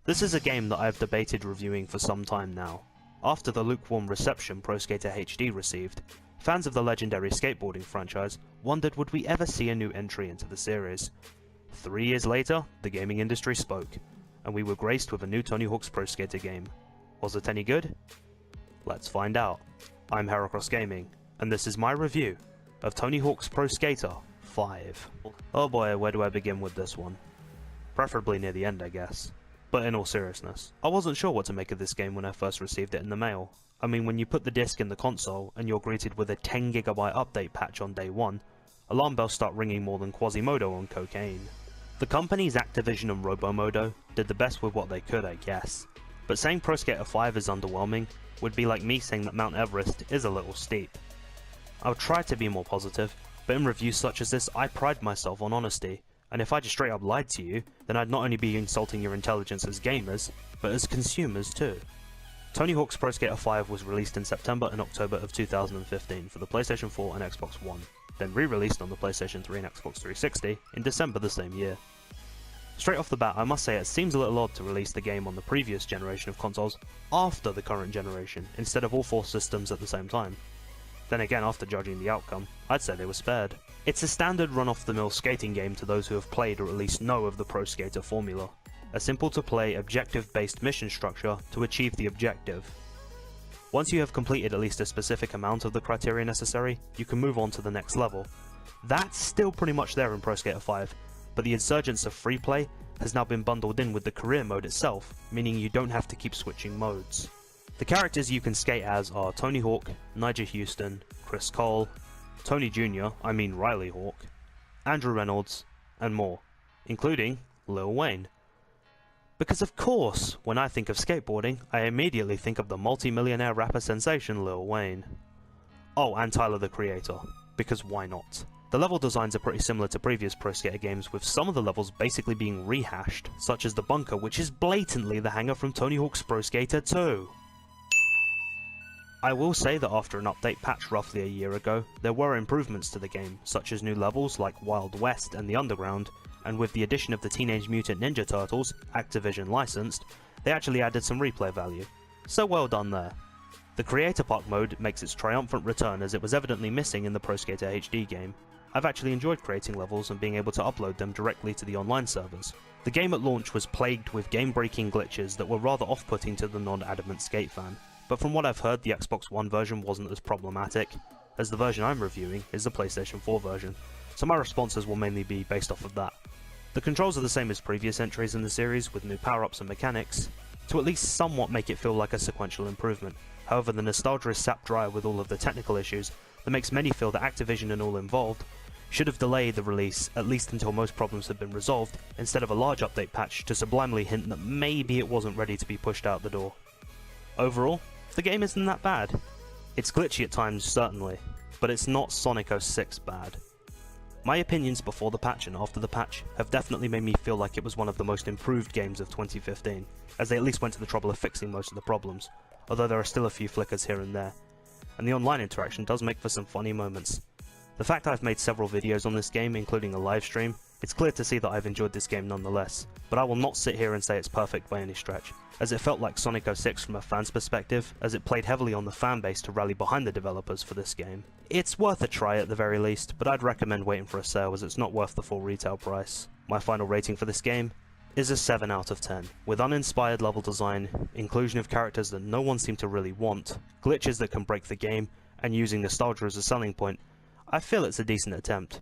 This is a game that I have debated reviewing for some time now. After the lukewarm reception Pro Skater HD received, fans of the legendary skateboarding franchise wondered would we ever see a new entry into the series. 3 years later, the gaming industry spoke, and we were graced with a new Tony Hawk's Pro Skater game. Was it any good? Let's find out. I'm Heracross Gaming, and this is my review of Tony Hawk's Pro Skater 5. Oh boy, where do I begin with this one? Preferably near the end, I guess. But in all seriousness, I wasn't sure what to make of this game when I first received it in the mail. I mean, when you put the disc in the console and you're greeted with a 10GB update patch on day 1, alarm bells start ringing more than Quasimodo on cocaine. The companies Activision and Robomodo did the best with what they could, I guess. But saying Pro Skater 5 is underwhelming would be like me saying that Mount Everest is a little steep. I'll try to be more positive, but in reviews such as this I pride myself on honesty, and if I just straight up lied to you, then I'd not only be insulting your intelligence as gamers, but as consumers too. Tony Hawk's Pro Skater 5 was released in September and October of 2015 for the PlayStation 4 and Xbox One, then re-released on the PlayStation 3 and Xbox 360 in December the same year. Straight off the bat, I must say it seems a little odd to release the game on the previous generation of consoles after the current generation, instead of all 4 systems at the same time. Then again, after judging the outcome, I'd say they were spared. It's a standard run-off-the-mill skating game to those who have played or at least know of the Pro Skater formula. A simple-to-play, objective-based mission structure to achieve the objective. Once you have completed at least a specific amount of the criteria necessary, you can move on to the next level. That's still pretty much there in Pro Skater 5, but the insurgence of free play has now been bundled in with the career mode itself, meaning you don't have to keep switching modes. The characters you can skate as are Tony Hawk, Nigel Houston, Chris Cole, Tony Jr., I mean Riley Hawk, Andrew Reynolds, and more, including Lil Wayne. Because of course, when I think of skateboarding, I immediately think of the multi-millionaire rapper sensation Lil Wayne. Oh, and Tyler the Creator, because why not? The level designs are pretty similar to previous Pro Skater games, with some of the levels basically being rehashed, such as the bunker, which is blatantly the hangar from Tony Hawk's Pro Skater 2. I will say that after an update patch roughly a year ago, there were improvements to the game, such as new levels like Wild West and the Underground, and with the addition of the Teenage Mutant Ninja Turtles, Activision licensed, they actually added some replay value. So well done there. The Creator Park mode makes its triumphant return, as it was evidently missing in the Pro Skater HD game. I've actually enjoyed creating levels and being able to upload them directly to the online servers. The game at launch was plagued with game-breaking glitches that were rather off-putting to the non-adamant skate fan, but from what I've heard the Xbox One version wasn't as problematic, as the version I'm reviewing is the PlayStation 4 version, so my responses will mainly be based off of that. The controls are the same as previous entries in the series, with new power-ups and mechanics, to at least somewhat make it feel like a sequential improvement. However, the nostalgia is sapped dry with all of the technical issues that makes many feel that Activision and all involved should have delayed the release at least until most problems had been resolved, instead of a large update patch to sublimely hint that maybe it wasn't ready to be pushed out the door. Overall, the game isn't that bad. It's glitchy at times, certainly, but it's not Sonic 06 bad. My opinions before the patch and after the patch have definitely made me feel like it was one of the most improved games of 2015, as they at least went to the trouble of fixing most of the problems, although there are still a few flickers here and there, and the online interaction does make for some funny moments. The fact I've made several videos on this game, including a live stream, it's clear to see that I've enjoyed this game nonetheless, but I will not sit here and say it's perfect by any stretch, as it felt like Sonic 06 from a fan's perspective, as it played heavily on the fanbase to rally behind the developers for this game. It's worth a try at the very least, but I'd recommend waiting for a sale as it's not worth the full retail price. My final rating for this game is a 7 out of 10, with uninspired level design, inclusion of characters that no one seemed to really want, glitches that can break the game, and using nostalgia as a selling point. I feel it's a decent attempt.